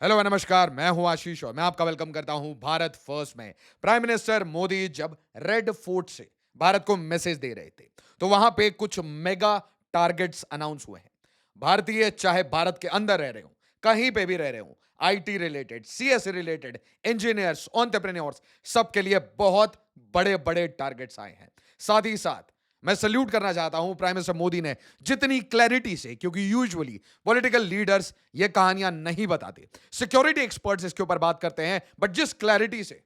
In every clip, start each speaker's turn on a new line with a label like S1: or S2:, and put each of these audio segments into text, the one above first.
S1: Hello नमस्कार, मैं हूं आशीष और मैं आपका वेलकम करता हूं भारत फर्स्ट में। प्राइम मिनिस्टर मोदी जब रेड फोर्ट से भारत को मैसेज दे रहे थे, तो वहां पे कुछ मेगा टारगेट्स अनाउंस हुए हैं। भारतीय चाहे भारत के अंदर रह रहे हो, कहीं पे भी रह रहे हो, IT related, CS related, engineers, entrepreneurs, सबके लिए बहुत बड़े बड़े टारगेट्स आए हैं। साथ ही साथ मैं सल्यूट करना चाहता हूं प्राइम मिनिस्टर मोदी ने जितनी क्लैरिटी से, क्योंकि यूजुअली पॉलिटिकल लीडर्स ये कहानियां नहीं बताते, सिक्योरिटी एक्सपर्ट्स इसके ऊपर बात करते हैं, बट जिस क्लैरिटी से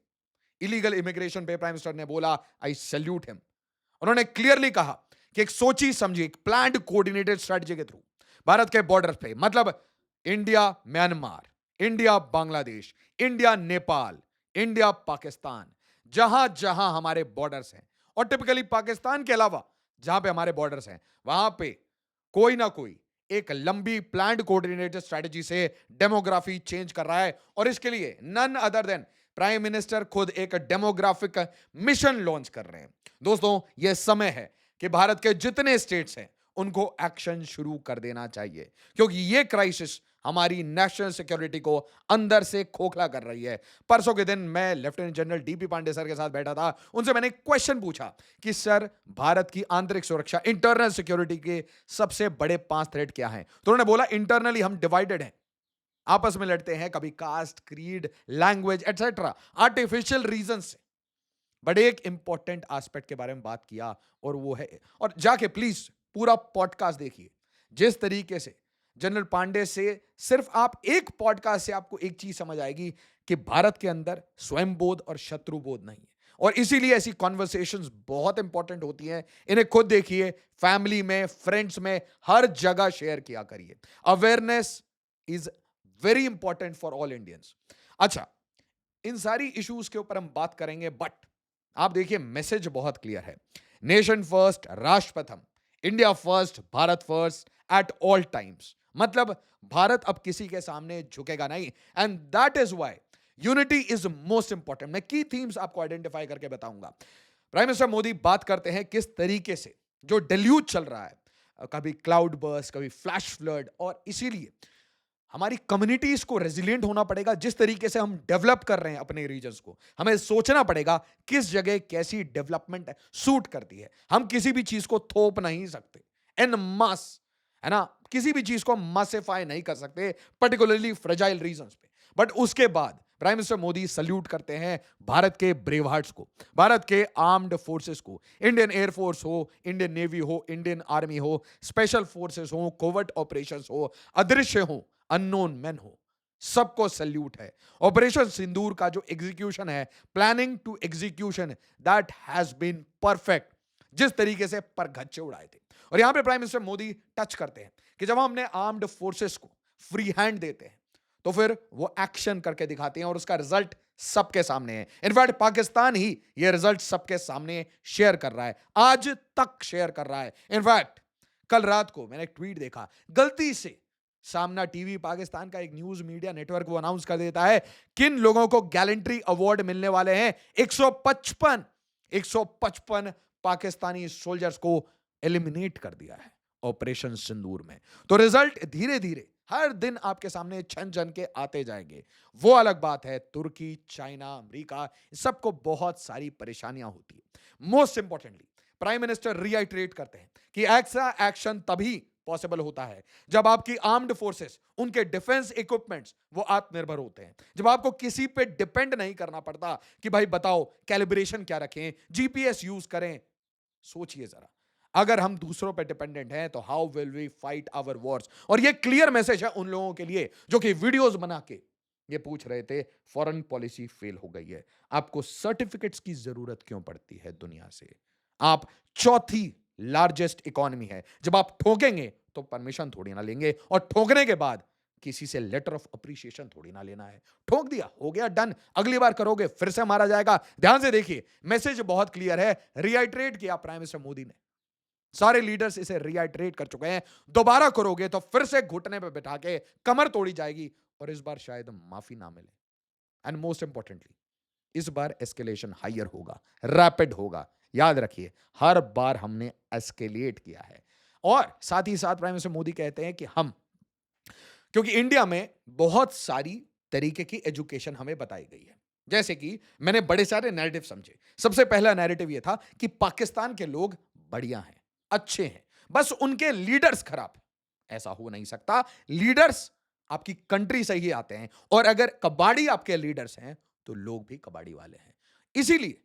S1: इलीगल इमिग्रेशन पे प्राइम मिनिस्टर ने बोला, आई सल्यूट हिम। उन्होंने क्लियरली कहा कि एक सोची समझी, एक प्लान्ड कोऑर्डिनेटेड स्ट्रेटजी के थ्रू भारत के बॉर्डर पे, मतलब India Myanmar, India Bangladesh, India Nepal, India Pakistan, जहां जहां हमारे बॉर्डर्स हैं, और टिपिकली पाकिस्तान के अलावा जहां पे हमारे बॉर्डर्स हैं, वहां पे कोई ना कोई एक लंबी प्लान्ड कोऑर्डिनेटेड स्ट्रेटजी से डेमोग्राफी चेंज कर रहा है। और इसके लिए none other than prime minister खुद एक डेमोग्राफिक मिशन लॉन्च कर रहे हैं। दोस्तों, यह समय है कि भारत के जितने स्टेट्स हैं उनको एक्शन शुरू कर देना चाहिए, क्योंकि यह क्राइसिस हमारी नेशनल सिक्योरिटी को अंदर से खोखला कर रही है। परसों के दिन मैं lieutenant general DP Pandey sir के साथ बैठा था। उनसे मैंने एक क्वेश्चन पूछा कि सर, भारत की आंतरिक सुरक्षा, इंटरनल सिक्योरिटी के सबसे बड़े 5 थ्रेट क्या हैं? तो उन्होंने बोला, इंटरनली हम डिवाइडेड हैं, आपस में लड़ते हैं, कभी caste, creed, language etcetera, artificial reason से। बट एक इंपॉर्टेंट एस्पेक्ट के बारे में बात किया, और वो है, और जाके प्लीज पूरा पॉडकास्ट देखिए। जिस तरीके से जनरल पांडे से, सिर्फ आप एक पॉडकास्ट से आपको एक चीज समझ आएगी कि भारत के अंदर स्वयं बोध और शत्रु बोध नहीं है। और इसीलिए ऐसी कॉन्वर्सेशंस बहुत इंपॉर्टेंट होती हैं। इन्हें खुद देखिए, फैमिली में, फ्रेंड्स में, हर जगह शेयर किया करिए। Awareness is very important for all Indians. अच्छा, इन सारी इश्यूज के ऊपर हम बात करेंगे, बट आप देखिए, मैसेज बहुत क्लियर है। नेशन फर्स्ट, राष्ट्र प्रथम, India first, Bharat first at all times. मतलब भारत अब किसी के सामने झुकेगा नहीं, and that is why unity is most important. मैं की थीम्स आपको आइडेंटिफाई करके बताऊंगा। प्राइम मिनिस्टर मोदी बात करते हैं किस तरीके से जो डेल्यूज चल रहा है, कभी क्लाउड बर्स्ट, कभी फ्लैश फ्लड, और इसीलिए हमारी कम्युनिटीज को रेजिलिएंट होना पड़ेगा। जिस तरीके से हम डेवलप कर रहे हैं अपने रीजन्स को, हमें सोचना पड़ेगा किस जगह कैसी डेवलपमेंट सूट करती है। हम किसी भी चीज को थोप नहीं सकते इन मास, है ना? किसी भी चीज को मासिफाई नहीं कर सकते, पर्टिकुलरली फ्रेजाइल रीजन्स पे। बट उसके बाद प्राइम मिनिस्टर मोदी सल्यूट करते हैं भारत के ब्रेव हार्ट्स को, भारत के आर्म्ड फोर्सेस को, इंडियन एयरफोर्स हो, इंडियन नेवी हो, इंडियन आर्मी हो, स्पेशल फोर्सेस हो, कोवर्ट ऑपरेशंस हो, अदृश्य हो, अननोन मैन हो, सबको सल्यूट है। ऑपरेशन सिंदूर का जो एग्जीक्यूशन है, planning to execution, that has been perfect. जिस तरीके से परगच्चे उड़ाए थे। और यहां पे प्राइम मिनिस्टर मोदी टच करते हैं कि जब हम अपने आर्म्ड फोर्सेस को फ्री हैंड देते हैं, तो फिर वो एक्शन करके दिखाते हैं, और उसका रिजल्ट सबके सामने है। इनफैक्ट पाकिस्तान ही ये रिजल्ट सबके सामने शेयर कर रहा है, आज तक शेयर कर रहा है। इनफैक्ट कल रात को मैंने एक ट्वीट देखा, गलती से सामना टीवी, पाकिस्तान का एक न्यूज मीडिया नेटवर्क, वो अनाउंस कर देता है किन लोगों को गैलेंट्री अवार्ड मिलने वाले हैं। 155 पाकिस्तानी सोल्जर्स को एलिमिनेट कर दिया है ऑपरेशन सिंदूर में। तो रिजल्ट धीरे धीरे हर दिन आपके सामने छन छन के आते जाएंगे। वो अलग बात है, तुर्की, चाइना, अमेरिका, सबको बहुत सारी परेशानियां होती है। मोस्ट इंपॉर्टेंटली प्राइम मिनिस्टर रीआइट्रेट करते हैं कि ऐसा एक्शन तभी पॉसिबल होता है जब आपकी आर्म्ड फोर्सेस, उनके डिफेंस इक्विपमेंट्स, वो आत्मनिर्भर होते हैं। जब आपको किसी पे डिपेंड नहीं करना पड़ता कि भाई बताओ कैलिब्रेशन क्या रखें, जीपीएस यूज करें। सोचिए जरा, अगर हम दूसरों पे डिपेंडेंट हैं तो how will we fight our wars? और ये क्लियर मैसेज है उन लोगों के लिए जो कि वीडियोस बना के ये पूछ रहे थे, फॉरेन पॉलिसी फेल हो गई है, आपको सर्टिफिकेट्स की जरूरत क्यों पड़ती है दुनिया से? आप चौथी लार्जेस्ट इकोनॉमी है, जब आप ठोकेंगे तो परमिशन थोड़ी ना लेंगे, और ठोकने के बाद किसी से लेटर ऑफ अप्रिसिएशन थोड़ी ना लेना है। ठोक दिया, हो गया, डन। अगली बार करोगे फिर से मारा जाएगा। ध्यान से देखिए, मैसेज बहुत क्लियर है। रिआइट्रेट किया प्राइम मिनिस्टर मोदी ने, सारे लीडर्स इसे रिआइट्रेट कर चुके हैं। दोबारा करोगे तो फिर से घुटने पे बैठा के कमर तोड़ी जाएगी, और इस बार शायद माफी ना मिले। एंड मोस्ट इंपॉर्टेंटली, इस बार एस्केलेशन हायर होगा, रैपिड होगा। याद रखिए, हर बार हमने एस्केलेट किया है। और साथ ही साथ प्राइम मिनिस्टर मोदी कहते हैं कि हम, क्योंकि इंडिया में बहुत सारी तरीके की एजुकेशन हमें बताई गई है। जैसे कि मैंने बड़े सारे नैरेटिव समझे। सबसे पहला नैरेटिव यह था कि पाकिस्तान के लोग बढ़िया हैं, अच्छे हैं, बस उनके लीडर्स खराब हैं। ऐसा हो नहीं सकता। लीडर्स आपकी कंट्री से ही आते हैं, और अगर कबाड़ी आपके लीडर्स हैं तो लोग भी कबाड़ी वाले हैं। इसीलिए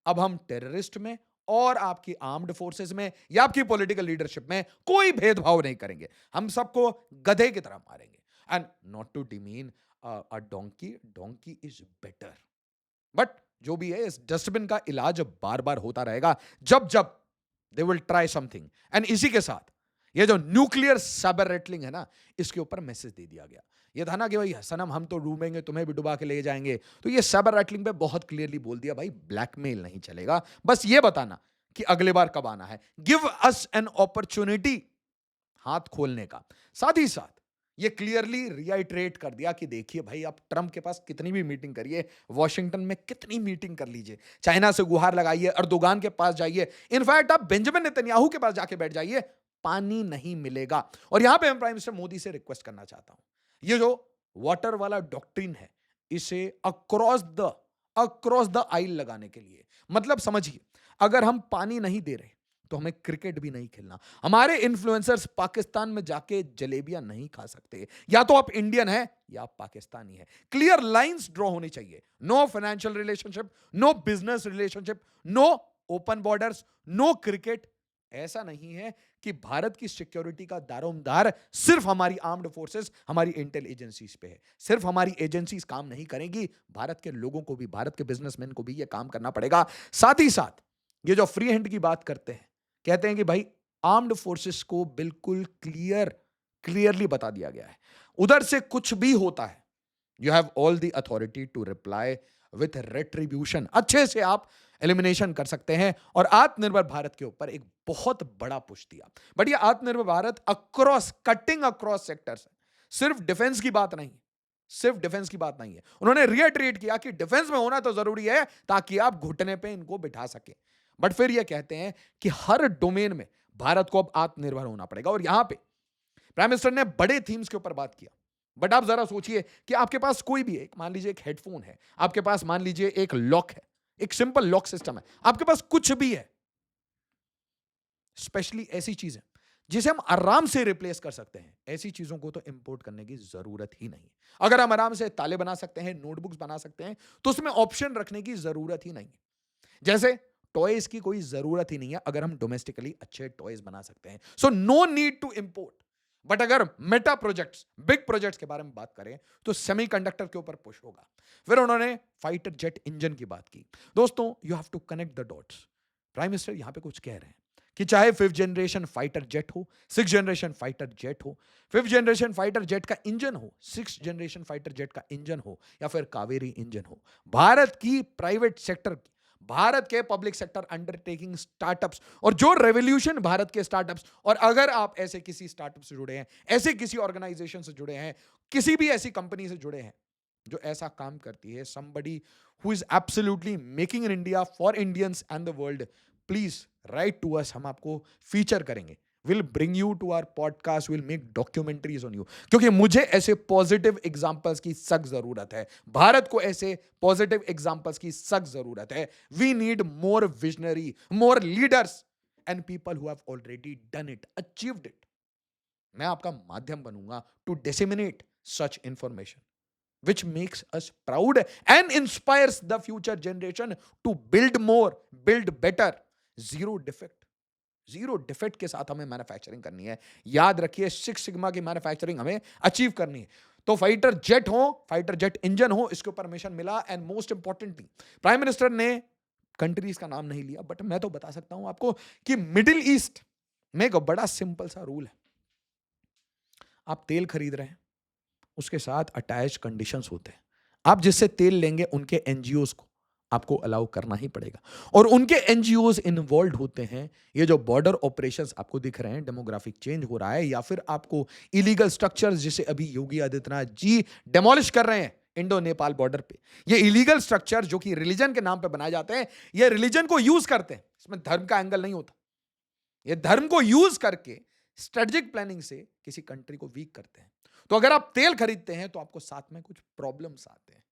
S1: अब हम टेररिस्ट में और आपकी आर्म्ड फोर्सेस में या आपकी पॉलिटिकल लीडरशिप में कोई भेदभाव नहीं करेंगे। हम सबको गधे की तरह मारेंगे। And not to demean a donkey, donkey is better. But जो भी है, इस डस्टबिन का इलाज बार बार होता रहेगा जब जब they will try something. And इसी के साथ ये जो न्यूक्लियर साइबर रेटलिंग है ना, इसके ऊपर मैसेज दे दिया गया। ये था ना कि भाई सनम हम तो डूबेंगे, तुम्हें भी डुबा के ले जाएंगे। तो ये साइबर रेटलिंग पे बहुत क्लियरली बोल दिया, भाई ब्लैकमेल नहीं चलेगा, बस ये बताना कि अगले बार कब आना है। गिव अस एन अपॉर्चुनिटी हाथ खोलने का। साथ ही साथ ये क्लियरली रिआइट्रेट कर दिया कि देखिए भाई, आप ट्रंप के पास कितनी भी मीटिंग करिए, वॉशिंगटन में कितनी मीटिंग कर लीजिए, चाइना से गुहार लगाइए, अर्दोगान के पास जाइए, इनफैक्ट आप बेंजामिन नेतन्याहू के पास जाके बैठ जाइए, पानी नहीं मिलेगा। और यहां पे मैं प्राइम मिनिस्टर मोदी से रिक्वेस्ट करना चाहता हूं, ये जो वाटर वाला डॉक्ट्रिन है, इसे अक्रॉस द आइल लगाने के लिए, मतलब समझिए, अगर हम पानी नहीं दे रहे तो हमें क्रिकेट भी नहीं खेलना। हमारे इन्फ्लुएंसर्स पाकिस्तान में जाके जलेबियां नहीं खा सकते। या तो आप इंडियन है या आप पाकिस्तानी है। क्लियर लाइंस ड्रॉ होनी चाहिए। No financial relationship, no business relationship, no open borders, no cricket. ऐसा नहीं है कि भारत की सिक्योरिटी का दारोमदार सिर्फ हमारी आर्म्ड फोर्सेस, हमारी इंटेल एजेंसीज पे है। सिर्फ हमारी एजेंसीज काम नहीं करेंगी, भारत के लोगों को भी, भारत के बिजनेसमैन को भी यह काम करना पड़ेगा। साथ ही साथ ये जो फ्री हैंड की बात करते हैं, कहते हैं कि भाई आर्म्ड फोर्सेस को बिल्कुल क्लियरली बता दिया गया है, उधर से कुछ भी होता है, you have all the authority to reply with retribution. अच्छे से आप एलिमिनेशन कर सकते हैं। और आत्मनिर्भर भारत के ऊपर एक बहुत बड़ा पुश दिया। बट ये आत्मनिर्भर भारत कटिंग अक्रॉस सेक्टर्स है, सिर्फ डिफेंस की बात नहीं, सिर्फ डिफेंस की बात नहीं है। उन्होंने रिएटरेट किया कि डिफेंस में होना तो जरूरी है ताकि आप घुटने पे इनको बिठा सके। बट फिर यह कहते हैं कि हर डोमेन में भारत को अब आत्मनिर्भर होना पड़ेगा। और यहां पे प्राइम मिनिस्टर ने बड़े थीम्स के ऊपर बात किया। बट आप जरा सोचिए कि आपके पास कोई भी एक, मान लीजिए एक हेडफोन है, आपके पास मान लीजिए एक लॉक है, एक सिंपल लॉक सिस्टम है, आपके पास कुछ भी है, स्पेशली ऐसी चीजें जिसे हम आराम से रिप्लेस कर सकते हैं, ऐसी चीजों को तो इंपोर्ट करने की जरूरत ही नहीं। अगर हम आराम से ताले बना सकते हैं, नोटबुक्स बना सकते हैं, तो उसमें ऑप्शन रखने की जरूरत ही नहीं। जैसे टॉयज की कोई जरूरत ही नहीं है अगर हम डोमेस्टिकली अच्छे टॉयज बना सकते हैं। So no need to import. But अगर मेटा प्रोजेक्ट्स, बिग प्रोजेक्ट्स के बारे में बात करें तो सेमीकंडक्टर के ऊपर पुश होगा। फिर उन्होंने फाइटर जेट इंजन की बात की। दोस्तों, you have to connect the dots. Prime minister यहां पे कुछ कह रहे हैं कि चाहे 5th जनरेशन फाइटर जेट हो, 6th जनरेशन फाइटर जेट हो, 5th जनरेशन फाइटर जेट का इंजन हो, 6th जनरेशन फाइटर जेट का इंजन हो, या फिर कावेरी इंजन हो, भारत की प्राइवेट सेक्टर की, भारत के पब्लिक सेक्टर अंडरटेकिंग स्टार्टअप्स, और जो रेवोल्यूशन भारत के स्टार्टअप्स, और अगर आप ऐसे किसी स्टार्टअप से जुड़े हैं, ऐसे किसी ऑर्गेनाइजेशन से जुड़े हैं, किसी भी ऐसी कंपनी से जुड़े हैं जो ऐसा काम करती है, somebody who is absolutely making in India for Indians and the world, please write to us. हम आपको फीचर करेंगे, will bring you to our podcast, will make documentaries on you, क्योंकि मुझे ऐसे पॉजिटिव एग्जांपल्स की सख्त जरूरत है। भारत को ऐसे पॉजिटिव एग्जांपल्स की सख्त जरूरत है। We need more visionary, more leaders and people who have already done it, achieved it. मैं आपका माध्यम बनूंगा to disseminate such information which makes us proud and inspires the future generation to build more, build better, zero defect के साथ हमें manufacturing करनी है। याद रखिए, 6 सिग्मा की मैन्युफैक्चरिंग हमें अचीव करनी है। तो फाइटर जेट हो, फाइटर जेट इंजन हो, इसके ऊपर मिशन मिला। And most importantly, prime minister ने कंट्रीज का नाम नहीं लिया, बट मैं तो बता सकता हूं आपको कि मिडिल ईस्ट में एक बड़ा सिंपल सा रूल है। आप तेल खरीद रहे हैं, उसके साथ अटैच कंडीशंस होते हैं। आप जिससे तेल लेंगे उनके एनजीओज को आपको अलाउ करना ही पड़ेगा, और उनके एनजीओज इन्वॉल्व होते हैं। ये जो बॉर्डर ऑपरेशंस आपको दिख रहे हैं, डेमोग्राफिक चेंज हो रहा है, या फिर आपको इलीगल स्ट्रक्चर्स जिसे अभी योगी आदित्यनाथ जी डेमोलिश कर रहे हैं इंडो नेपाल बॉर्डर पे, ये इलीगल स्ट्रक्चर जो कि रिलीजन के नाम पे बनाए जाते हैं, ये रिलीजन को यूज करते हैं, इसमें धर्म का एंगल नहीं होता। ये धर्म को यूज करके स्ट्रेटेजिक प्लानिंग से किसी कंट्री को वीक करते हैं। तो अगर आप तेल खरीदते हैं तो आपको साथ में कुछ प्रॉब्लम्स आते हैं,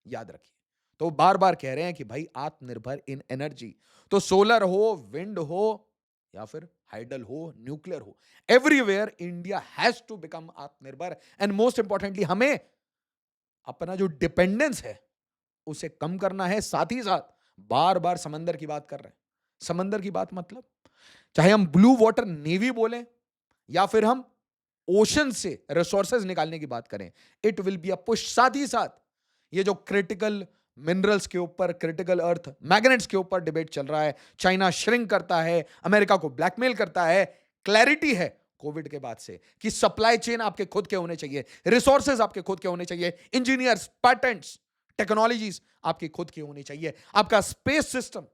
S1: याद रखिए। तो बार बार कह रहे हैं कि भाई आत्मनिर्भर इन एनर्जी, तो सोलर हो, विंड हो, या फिर हाइडल हो, न्यूक्लियर हो, everywhere India has to become aatmanirbhar. And most importantly हमें अपना जो डिपेंडेंस है उसे कम करना है। साथ ही साथ बार बार समंदर की बात कर रहे हैं, समंदर की बात मतलब चाहे हम ब्लू वाटर नेवी बोलें या फिर हम ओशन से रिसोर्सेज निकालने की बात करें, it will be a push. साथ ही साथ ये जो क्रिटिकल मिनरल्स के ऊपर, क्रिटिकल अर्थ मैग्नेट्स के ऊपर डिबेट चल रहा है, चाइना श्रिंक करता है, अमेरिका को ब्लैकमेल करता है, क्लैरिटी है कोविड के बाद से कि सप्लाई चेन आपके खुद के होने चाहिए, रिसोर्सेज आपके खुद के होने चाहिए, इंजीनियर्स, पैटेंट्स, टेक्नोलॉजीज आपकी खुद की होनी चाहिए। आपका स्पेस सिस्टम,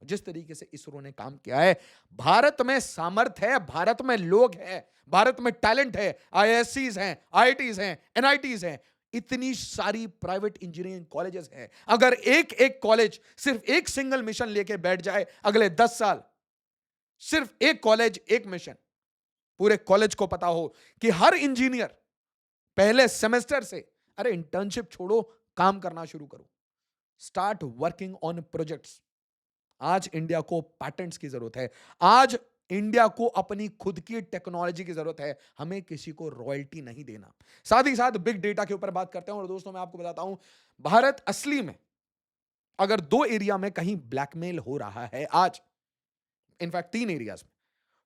S1: जिस तरीके से इसरो ने काम किया है, भारत में सामर्थ्य है, भारत में लोग हैं, भारत में टैलेंट है, आईआईएससीज हैं, आईआईटीज हैं, एनआईटीज हैं, इतनी सारी प्राइवेट इंजीनियरिंग कॉलेजेस हैं। अगर एक एक कॉलेज सिर्फ एक सिंगल मिशन लेके बैठ जाए अगले 10 साल, सिर्फ एक कॉलेज एक मिशन, पूरे कॉलेज को पता हो कि हर इंजीनियर पहले सेमेस्टर से, अरे इंटर्नशिप छोड़ो, काम करना शुरू करो, स्टार्ट वर्किंग ऑन प्रोजेक्ट्स। आज इंडिया को पैटेंट्स की जरूरत है, आज इंडिया को अपनी खुद की टेक्नोलॉजी की जरूरत है, हमें किसी को रॉयल्टी नहीं देना। साथ ही साथ बिग डेटा के ऊपर बात करते हैं। और दोस्तों मैं आपको बताता हूं, भारत असली में अगर 2 एरिया में कहीं ब्लैकमेल हो रहा है आज, इनफैक्ट 3 एरियाज में,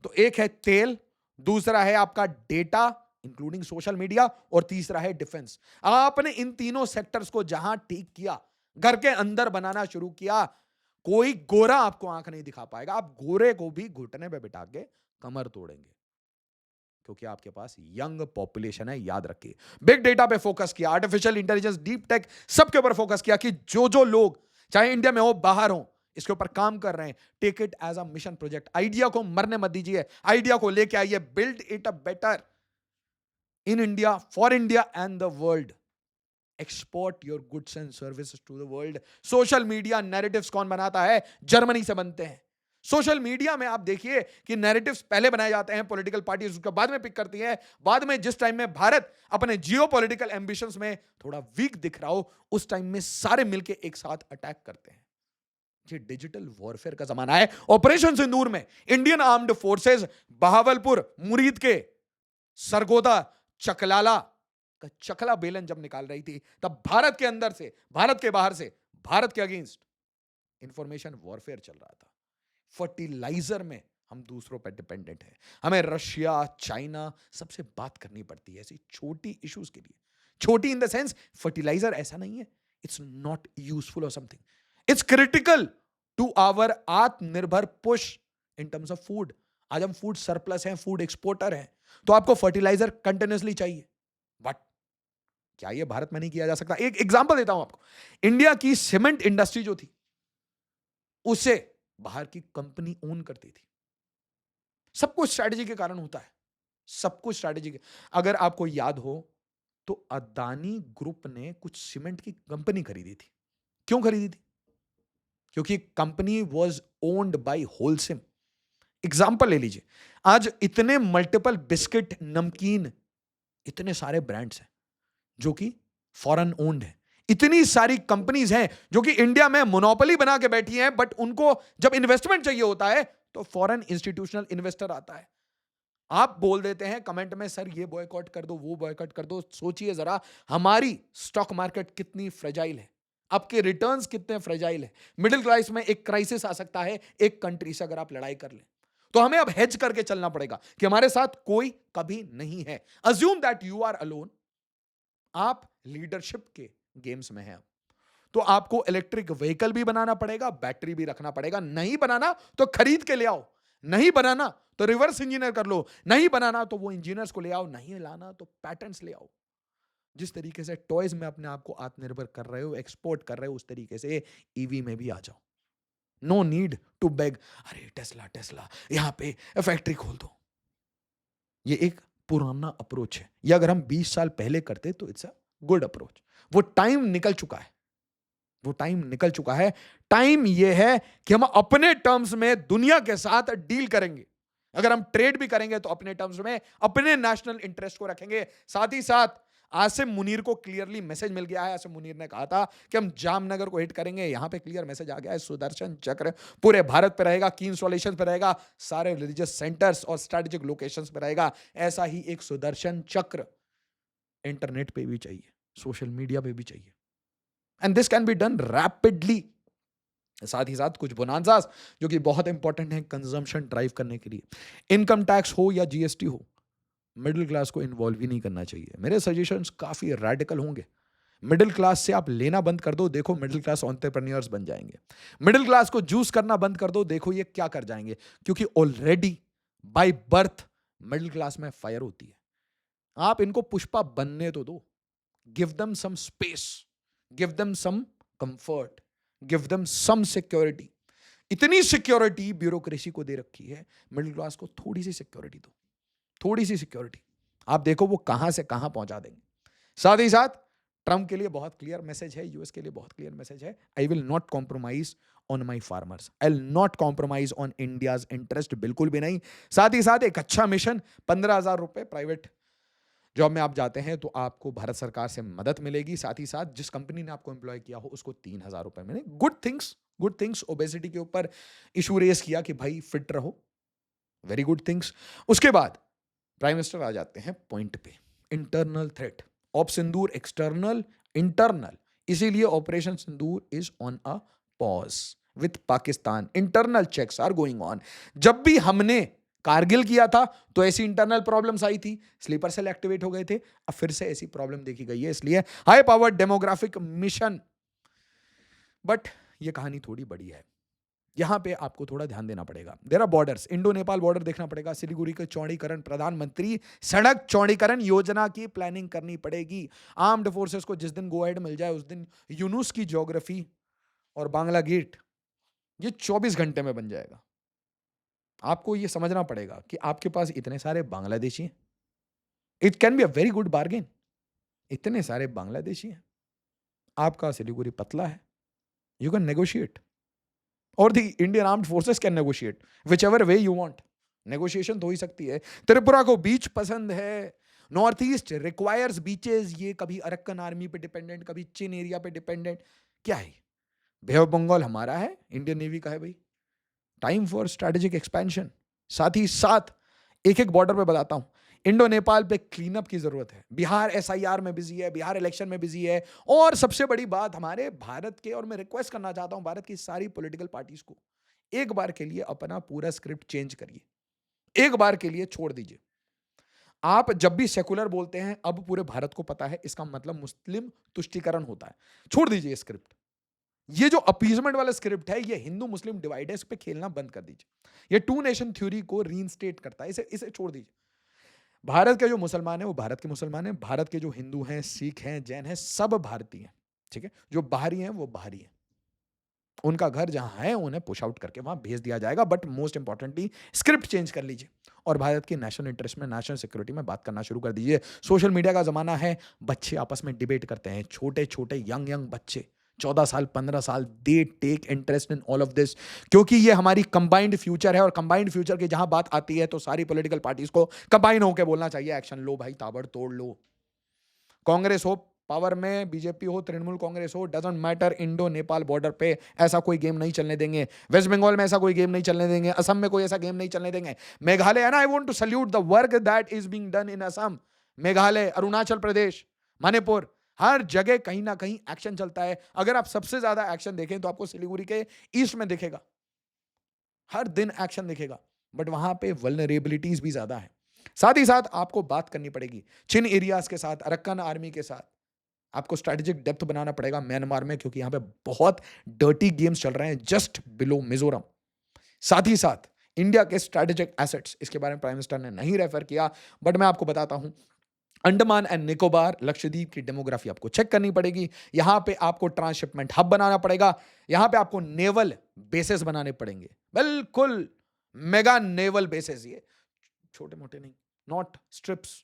S1: तो एक है तेल, दूसरा है आपका डेटा इंक्लूडिंग सोशल मीडिया, और तीसरा है डिफेंस। आपने इन तीनों सेक्टर्स को जहां ठीक किया, घर के अंदर बनाना शुरू किया, कोई गोरा आपको आंख नहीं दिखा पाएगा। आप गोरे को भी घुटने पे बिठा के कमर तोड़ेंगे, क्योंकि आपके पास यंग पॉपुलेशन है, याद रखिए। बिग डेटा पे फोकस किया, आर्टिफिशियल इंटेलिजेंस, डीप टेक, सबके ऊपर फोकस किया कि जो जो लोग चाहे इंडिया में हो बाहर हो इसके ऊपर काम कर रहे हैं, take it as a mission project. Idea को मरने मत दीजिए, आइडिया को लेके आइए, build it a better in India, for India and the world. Export your goods and services to the world. Social media narratives कौन बनाता है? जर्मनी से बनते हैं। सोशल मीडिया में आप देखिए कि नैरेटिव्स पहले बनाए जाते हैं, पॉलिटिकल पार्टीज उसके बाद में पिक करती है। बाद में जिस टाइम में भारत अपने जियोपॉलिटिकल एम्बिशंस में थोड़ा वीक दिख रहा हो, उस टाइम में सारे मिलके एक साथ अटैक करते हैं। ये डिजिटल वॉरफेयर का जमाना है। ऑपरेशन सिंदूर में इंडियन आर्म्ड फोर्सेस बहावलपुर, मुरीद के सरगोदा, चकलाला का चकला बेलन जब निकाल रही थी, तब भारत के अंदर से, भारत के बाहर से, भारत के अगेंस्ट इंफॉर्मेशन वॉरफेयर चल रहा था। फर्टिलाइजर में हम दूसरों पर डिपेंडेंट हैं, हमें रशिया, चाइना सबसे बात करनी पड़ती है ऐसी छोटी इश्यूज के लिए। छोटी इन द सेंस, फर्टिलाइजर ऐसा नहीं है इट्स नॉट यूजफुल और something, it's critical to our आत्मनिर्भर push in terms of food. आज हम फूड सरप्लस हैं, फूड एक्सपोर्टर हैं, तो आपको फर्टिलाइजर कंटिन्यूसली चाहिए, बट क्या ये भारत में नहीं किया जा सकता? एक एग्जांपल देता हूं आपको। इंडिया की सीमेंट इंडस्ट्री जो थी, उसे बाहर की कंपनी ओन करती थी। सब कुछ स्ट्रैटेजी के कारण होता है, सब कुछ स्ट्रैटेजी के। अगर आपको याद हो तो अदानी ग्रुप ने कुछ सीमेंट की कंपनी खरीदी थी। क्यों खरीदी थी? क्योंकि company was owned by wholesome. Example ले लीजिए, आज इतने मल्टीपल बिस्किट, नमकीन, इतने सारे ब्रांड्स हैं जो कि फॉरेन ओन्ड है। इतनी सारी कंपनीज हैं जो कि इंडिया में मोनोपोली बना के बैठी हैं, बट उनको जब इन्वेस्टमेंट चाहिए होता है तो फॉरेन इंस्टीट्यूशनल इन्वेस्टर आता है। आप बोल देते हैं कमेंट में, सर ये बॉयकॉट कर दो, वो बॉयकॉट कर दो। सोचिए जरा, हमारी स्टॉक मार्केट कितनी फ्रेजाइल है, आपके रिटर्न्स कितने फ्रेजाइल है। मिडिल क्लास में एक क्राइसिस आ सकता है एक कंट्री से अगर आप लड़ाई कर लें, तो हमें अब हेज करके चलना पड़ेगा कि हमारे साथ कोई कभी नहीं है। Assume that you are alone, आप लीडरशिप के गेम्स में हैं, तो आपको इलेक्ट्रिक व्हीकल भी बनाना पड़ेगा, बैटरी भी रखना पड़ेगा। नहीं बनाना तो खरीद के ले आओ, नहीं बनाना तो रिवर्स इंजीनियर कर लो, नहीं बनाना तो वो इंजीनियर्स को ले आओ, नहीं लाना तो पैटेंट्स ले आओ। जिस तरीके से टॉयज में अपने आप को आत्मनिर्भर कर रहे हो, एक्सपोर्ट कर रहे हो, उस तरीके से ईवी में भी आ जाओ। नो नीड टू बेग, अरे टेस्ला टेस्ला यहां पे फैक्ट्री खोल दो। ये एक पुराना अप्रोच है। ये अगर हम 20 साल पहले करते तो इट्स अ गुड अप्रोच। वो टाइम निकल चुका है, वो टाइम निकल चुका है। टाइम ये है कि हम अपने टर्म्स में दुनिया के साथ डील करेंगे। अगर हम ट्रेड भी करेंगे तो अपने टर्म्स में, अपने नेशनल इंटरेस्ट को रखेंगे। साथ ही साथ आसिम मुनीर को क्लियरली मैसेज मिल गया है। आसिम मुनीर ने कहा था कि हम जामनगर को हिट करेंगे, यहां पे क्लियर मैसेज आ गया है। सुदर्शन चक्र पूरे भारत पे रहेगा, की इंस्टॉलेशन पे रहेगा, सारे रिलीजियस सेंटर्स और स्ट्रेटेजिक लोकेशंस पे रहेगा। ऐसा ही एक सुदर्शन चक्र इंटरनेट पे भी चाहिए, सोशल मीडिया पे भी चाहिए, and this can be done rapidly. साथ ही साथ कुछ बोनांजास जो कि बहुत इंपॉर्टेंट है कंजम्पशन ड्राइव करने के लिए। इनकम टैक्स हो या जीएसटी हो, मिडिल क्लास को इन्वॉल्व ही नहीं करना चाहिए। मेरे सजेशंस काफी रेडिकल होंगे। मिडिल क्लास से आप लेना बंद कर दो, देखो मिडिल क्लास एंटरप्रेन्योर्स बन जाएंगे। मिडिल क्लास को जूस करना बंद कर दो, देखो ये क्या कर जाएंगे, क्योंकि already by birth middle class में फायर होती है। आप इनको पुष्पा बनने तो दो, give them some space, give them some comfort, give them some security. इतनी सिक्योरिटी ब्यूरोक्रेसी को दे रखी है, मिडिल क्लास को थोड़ी सी सिक्योरिटी दो, थोड़ी सी सिक्योरिटी। आप देखो वो कहां से कहां पहुंचा देंगे। साथ ही साथ ट्रम्प के लिए बहुत क्लियर मैसेज है, यूएस के लिए बहुत क्लियर मैसेज है, I will not compromise on my farmers, I will not compromise on India's interest, बिल्कुल भी नहीं। साथ ही साथ एक अच्छा मिशन, 15,000 रुपए प्राइवेट जॉब में आप जाते हैं तो आपको भारत सरकार से मदद मिलेगी। साथ ही साथ जिस कंपनी ने आपको एम्प्लॉय किया हो उसको 3,000 रुपए मिले। Good things, good things. Obesity के ऊपर इशू रेस किया कि भाई फिट रहो, वेरी गुड थिंग्स। उसके बाद प्राइम मिनिस्टर आ जाते हैं पॉइंट पे, internal threat of Sindoor, external, internal. इसीलिए operation Sindoor is on a pause with Pakistan, internal checks are going on. जब भी हमने कारगिल किया था तो ऐसी इंटरनल प्रॉब्लम्स आई थी, स्लीपर सेल एक्टिवेट हो गए थे, अब फिर से ऐसी प्रॉब्लम देखी गई है। इसलिए high power demographic mission, but ये कहानी थोड़ी बड़ी है। यहां पे आपको थोड़ा ध्यान देना पड़ेगा। There are borders, Indo Nepal border देखना पड़ेगा, सिलीगुड़ी के चौड़ीकरण, प्रधानमंत्री सड़क चौड़ीकरण योजना की प्लानिंग करनी पड़ेगी। आर्म्ड फोर्सेस को जिस दिन गो अहेड मिल जाए उस दिन यूनुस की ज्योग्राफी और बांग्ला गेट ये 24 घंटे में बन जाएगा। आपको ये समझना पड़ेगा कि आपके पास इतने सारे बांग्लादेशी हैं, it can be a very good bargain. इतने सारे बांग्लादेशी हैं, आपका सिलीगुड़ी पतला है, यू कैन नेगोशिएट, और the Indian armed forces can negotiate which ever way you want. Negotiation तो हो ही सकती है। त्रिपुरा को बीच पसंद है, नॉर्थ ईस्ट रिक्वायर्स बीचेस, ये कभी अरक्कन आर्मी पे डिपेंडेंट, कभी चिन एरिया पे डिपेंडेंट। क्या है, बे ऑफ बंगाल हमारा है, इंडियन नेवी का है भाई। Time for strategic expansion. साथ ही साथ एक एक बॉर्डर पे बताता हूं, इंडो नेपाल पे क्लीन अप की जरूरत है। बिहार एसआईआर में बिजी है, बिहार इलेक्शन में बिजी है, और सबसे बड़ी बात हमारे भारत के, और मैं रिक्वेस्ट करना चाहता हूं भारत की सारी पॉलिटिकल पार्टीज को, एक बार के लिए अपना पूरा स्क्रिप्ट चेंज करिए, एक बार के लिए छोड़ दीजिए। आप जब भी सेकुलर बोलते हैं, अब पूरे भारत को पता है इसका मतलब मुस्लिम तुष्टीकरण होता है। छोड़ दीजिए स्क्रिप्ट, ये जो अपीजमेंट वाला स्क्रिप्ट है, ये हिंदू मुस्लिम डिवाइड है, इस पे खेलना बंद कर दीजिए। ये टू नेशन थ्योरी को रीइंस्टेट करता है, इसे इसे छोड़ दीजिए। भारत के जो मुसलमान हैं वो भारत के मुसलमान हैं, भारत के जो हिंदू हैं, सिख हैं, जैन हैं, सब भारतीय हैं, ठीक है। जो बाहरी हैं वो बाहरी हैं, उनका घर जहां है उन्हें पुश आउट करके वहां भेज दिया जाएगा। But most importantly script change कर लीजिए और भारत के नेशनल इंटरेस्ट में, नेशनल सिक्योरिटी में बात करना शुरू कर दीजिए। सोशल मीडिया का जमाना है, बच्चे आपस में डिबेट करते हैं, छोटे छोटे यंग यंग बच्चे, 14 साल 15 साल, they take interest in all of this, क्योंकि ये हमारी कंबाइंड फ्यूचर है। और कंबाइंड फ्यूचर की जहां बात आती है तो सारी पॉलिटिकल पार्टीज को कंबाइन होकर बोलना चाहिए, एक्शन लो भाई, ताबड़ तोड़ लो। कांग्रेस हो पावर में, बीजेपी हो, तृणमूल कांग्रेस हो, doesn't matter, Indo Nepal border पे ऐसा कोई गेम नहीं चलने देंगे। वेस्ट बंगाल में ऐसा कोई गेम नहीं चलने देंगे, असम में कोई ऐसा गेम नहीं चलने देंगे। Meghalaya, and I want to salute the work that is being done in Assam, Meghalaya, Arunachal Pradesh, Manipur, हर जगह कहीं ना कहीं एक्शन चलता है। अगर आप सबसे ज्यादा एक्शन देखें तो आपको सिलीगुड़ी के ईस्ट में दिखेगा, हर दिन एक्शन दिखेगा, बट वहां पे वल्नरेबिलिटीज भी ज्यादा है। साथ ही साथ आपको बात करनी पड़ेगी चिन एरियाज के साथ, अरक्कन आर्मी के साथ। आपको स्ट्रेटेजिक डेप्थ बनाना पड़ेगा म्यांमार में, क्योंकि यहां पे बहुत डर्टी गेम्स चल रहे हैं जस्ट बिलो मिजोरम। साथ ही साथ इंडिया के स्ट्रेटेजिक एसेट्स, इसके बारे में प्राइम मिनिस्टर ने नहीं रेफर किया, बट मैं आपको बताता हूं, अंडमान एंड निकोबार, लक्षद्वीप की डेमोग्राफी आपको चेक करनी पड़ेगी। यहां पे आपको ट्रांसशिपमेंट हब बनाना पड़ेगा, यहां पे आपको नेवल बेसेस बनाने पड़ेंगे, बिल्कुल मेगा नेवल बेसेस, ये छोटे मोटे नहीं, नॉट स्ट्रिप्स।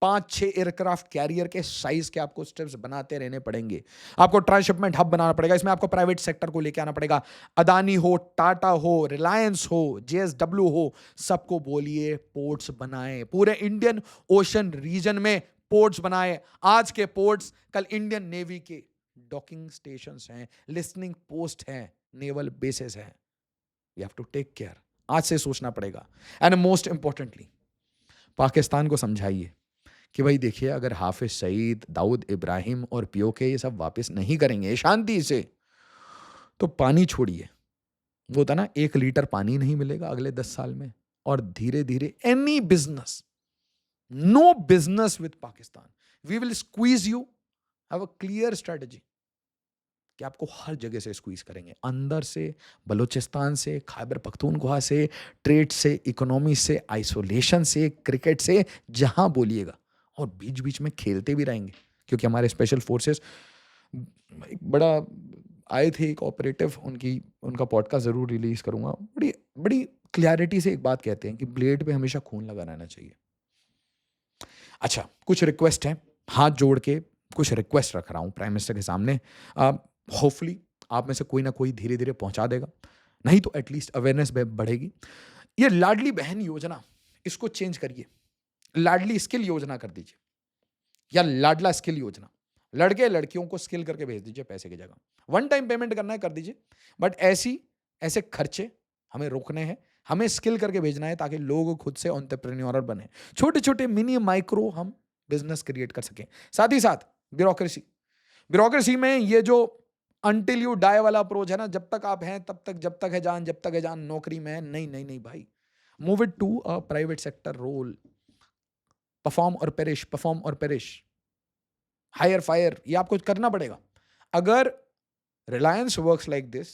S1: 5-6 एयरक्राफ्ट कैरियर के साइज के आपको स्टेप्स बनाते रहने पड़ेंगे। आपको ट्रांसशिपमेंट हब बनाना पड़ेगा। इसमें आपको प्राइवेट सेक्टर को लेके आना पड़ेगा। अदानी हो, टाटा हो, रिलायंस हो, जेएसडब्ल्यू हो, सबको बोलिए पोर्ट्स बनाएं। पूरे इंडियन ओशन रीजन में पोर्ट्स बनाएं। आज के पोर्ट्स कल इंडियन नेवी के डॉकिंग स्टेशंस हैं, लिसनिंग पोस्ट हैं, नेवल बेसेस हैं। You have to take care. आज से सोचना पड़ेगा। एंड मोस्ट इंपॉर्टेंटली पाकिस्तान को समझाइए कि भाई देखिए, अगर हाफिज सईद, दाऊद इब्राहिम और पीओके ये सब वापस नहीं करेंगे शांति से, तो पानी छोड़िए। वो था ना, 1 लीटर पानी नहीं मिलेगा अगले 10 साल में। और धीरे धीरे any business, no business with Pakistan, we will squeeze you. Have a clear strategy कि आपको हर जगह से स्क्वीज करेंगे, अंदर से, बलूचिस्तान से, खैबर पख्तूनख्वा से, ट्रेड से, इकोनॉमी से, आइसोलेशन से, क्रिकेट से, जहां बोलिएगा। और बीच बीच में खेलते भी रहेंगे, क्योंकि हमारे स्पेशल फोर्सेस एक बड़ा आए थे, एक ऑपरेटिव, उनका पॉडकास्ट जरूर रिलीज करूंगा। बड़ी बड़ी क्लैरिटी से एक बात कहते हैं कि ब्लेड पे हमेशा खून लगा रहना चाहिए। अच्छा, कुछ रिक्वेस्ट है, हाथ जोड़ के कुछ रिक्वेस्ट रख रहा हूं प्राइम मिनिस्टर के सामने। होपफुली आप में से कोई ना कोई धीरे धीरे पहुंचा देगा, नहीं तो एटलीस्ट अवेयरनेस बढ़ेगी। ये लाडली बहन योजना, इसको चेंज करिए, लाडली स्किल योजना कर दीजिए, या लाडला स्किल योजना। लड़के लड़कियों को स्किल करके भेज दीजिए पैसे की जगह। वन टाइम पेमेंट करना है कर दीजिए, बट ऐसे खर्चे हमें रोकने हैं। हमें स्किल करके भेजना है ताकि लोग खुद से एंटरप्रेन्योर बने, छोटे छोटे मिनी माइक्रो हम बिजनेस क्रिएट कर सकें। साथ ही साथ ब्यूरोक्रेसी में ये जो अनटिल यू डाई वाला अप्रोच है ना, जब तक आप हैं तब तक, जब तक है जान, जब तक है जान, नौकरी में है, नहीं नहीं नहीं भाई। Move it to a private sector role. Perform or perish, hire fire, ये आपको करना पड़ेगा। अगर Reliance works like this,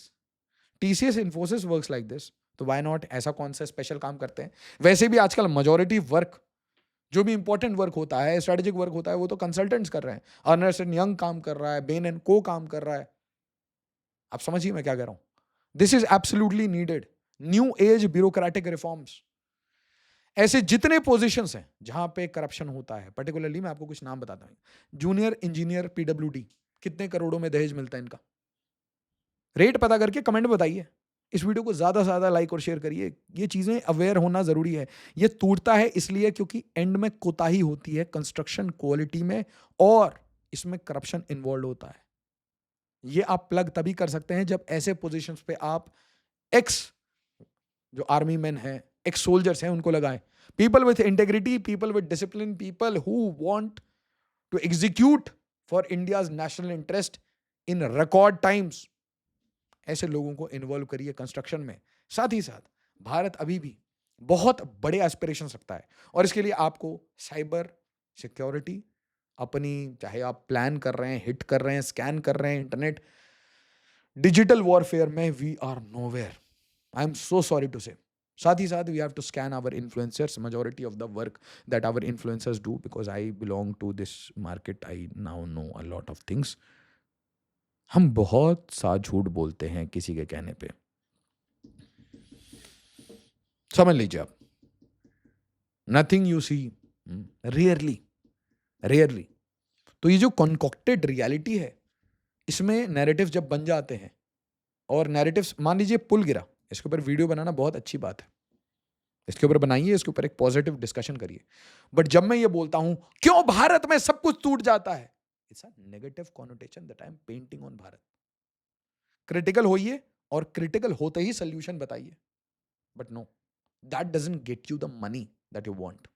S1: TCS Infosys works like this, तो व्हाई नॉट? ऐसा कौन सा स्पेशल काम करते हैं? वैसे भी आजकल मेजॉरिटी वर्क, जो भी इंपॉर्टेंट वर्क होता है, स्ट्रेटेजिक वर्क होता है, वो तो कंसल्टेंट्स कर रहे हैं। अर्नेस्ट एंड यंग काम कर रहा है, बेन एंड को काम कर रहा है। आप समझिए मैं क्या कह रहा हूं। This is absolutely needed. New age bureaucratic reforms. ऐसे जितने पोजीशंस हैं जहां पे करप्शन होता है, पर्टिकुलरली मैं आपको कुछ नाम बताता हूं। जूनियर इंजीनियर पीडब्ल्यूडी, कितने करोड़ों में दहेज मिलता है इनका? रेट पता करके कमेंट बताइए। इस वीडियो को ज्यादा से ज्यादा लाइक और शेयर करिए। ये चीजें अवेयर होना जरूरी है। ये टूटता है इसलिए क्योंकि एंड में कोताही होती है कंस्ट्रक्शन क्वालिटी में, और इसमें करप्शन इन्वॉल्व होता है। ये आप प्लग तभी कर सकते हैं जब ऐसे पोजीशंस पे आप एक्स जो आर्मी मैन हैं, एक्स सोल्जर्स हैं, उनको लगाएं। People with integrity, people with discipline, people who want to execute for India's national interest in record times. ऐसे लोगों को इन्वॉल्व करिए कंस्ट्रक्शन में। साथ ही साथ भारत अभी भी बहुत बड़े एस्पिरेशंस रखता है, और इसके लिए आपको साइबर सिक्योरिटी अपनी, चाहे आप प्लान कर रहे हैं, हिट कर रहे हैं, स्कैन कर रहे हैं, इंटरनेट डिजिटल वॉरफेयर में we are nowhere. I am so sorry to say. साथ ही साथ we have to scan our influencers, majority of the work that our influencers do, because I belong to this market, I now know a lot of things. हम बहुत सा झूठ बोलते हैं किसी के कहने पे, समझ लीजिए आप। Nothing you see rarely. तो ये जो कॉन्कॉक्टेड रियलिटी है, इसमें नैरेटिव जब बन जाते हैं, और नैरेटिव्स, मान लीजिए पुल गिरा, इसके ऊपर वीडियो बनाना बहुत अच्छी बात है, इसके ऊपर बनाइए, इसके ऊपर एक पॉजिटिव डिस्कशन करिए। बट जब मैं ये बोलता हूं क्यों भारत में सब कुछ टूट जाता है, it's a negative connotation that I am painting on Bharat. Critical होइए, और क्रिटिकल होते ही सोल्यूशन बताइए। But no, that doesn't get you the money that you want.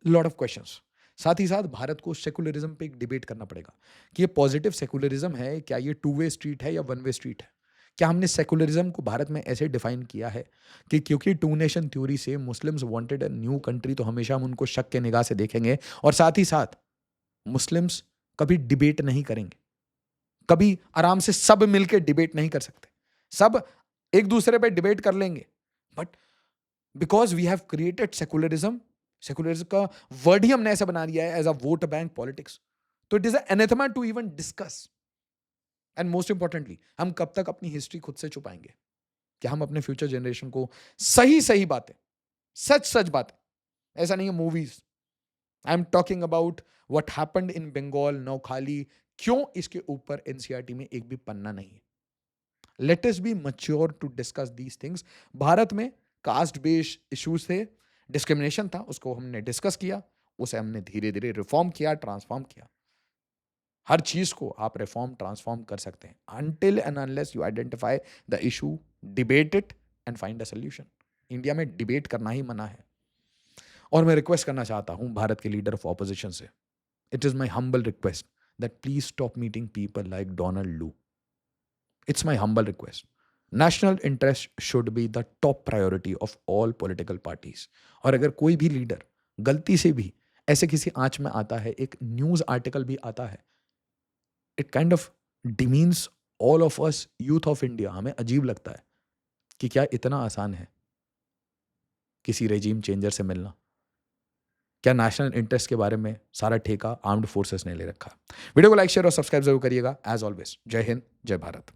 S1: Lot of questions. साथ ही साथ भारत को सेकुलरिज्म पे एक डिबेट करना पड़ेगा कि ये पॉजिटिव सेकुलरिज्म है, क्या ये 2 वे स्ट्रीट है या 1 वे स्ट्रीट है? क्या हमने सेकुलरिज्म को भारत में ऐसे डिफाइन किया है कि क्योंकि 2 नेशन थ्योरी से Muslims wanted a new country, तो हमेशा हम उनको शक के निगाह से देखेंगे, और साथ ही साथ मुस्लिम्स कभी डिबेट नहीं करेंगे, कभी आराम से सब मिलकर डिबेट नहीं कर सकते। सब एक दूसरे पे डिबेट कर लेंगे, but because we have created secularism का वर्ड ही हमने ऐसा बना दिया है as a vote bank politics, तो it is anathema to even discuss. And most importantly, हम कब तक अपनी हिस्ट्री खुद से छुपाएंगे? कि हम अपने फ्यूचर जनरेशन को सही सही बातें, सच सच बातें, ऐसा नहीं है movies, I am talking about what happened in Bengal, Noakhali. क्यों इसके ऊपर एनसीईआरटी में एक भी पन्ना नहीं है? Let us be mature to discuss these things. Bharat में कास्ट बेस्ड इश्यूज थे, डिस्क्रिमिनेशन था, उसको हमने डिस्कस किया, उसे हमने धीरे धीरे रिफॉर्म किया, ट्रांसफॉर्म किया। हर चीज को आप रिफॉर्म ट्रांसफॉर्म कर सकते हैं until and unless you identify the issue, debate it and find a solution. India में डिबेट करना ही मना है। और मैं रिक्वेस्ट करना चाहता हूं भारत के लीडर ऑफ ऑपोजिशन से, it is my humble request that please stop meeting people like Donald लू। It's my humble request. National interest should be the top priority of all political parties. और अगर कोई भी लीडर गलती से भी ऐसे किसी आंच में आता है, एक न्यूज आर्टिकल भी आता है, it kind of demeans all of us youth of India. हमें अजीब लगता है कि क्या इतना आसान है किसी रेजीम चेंजर से मिलना? क्या नेशनल इंटरेस्ट के बारे में सारा ठेका आर्म्ड फोर्सेस ने ले रखा? वीडियो को लाइक शेयर और सब्सक्राइब जरूर करिएगा। एज ऑलवेज, जय हिंद, जय भारत।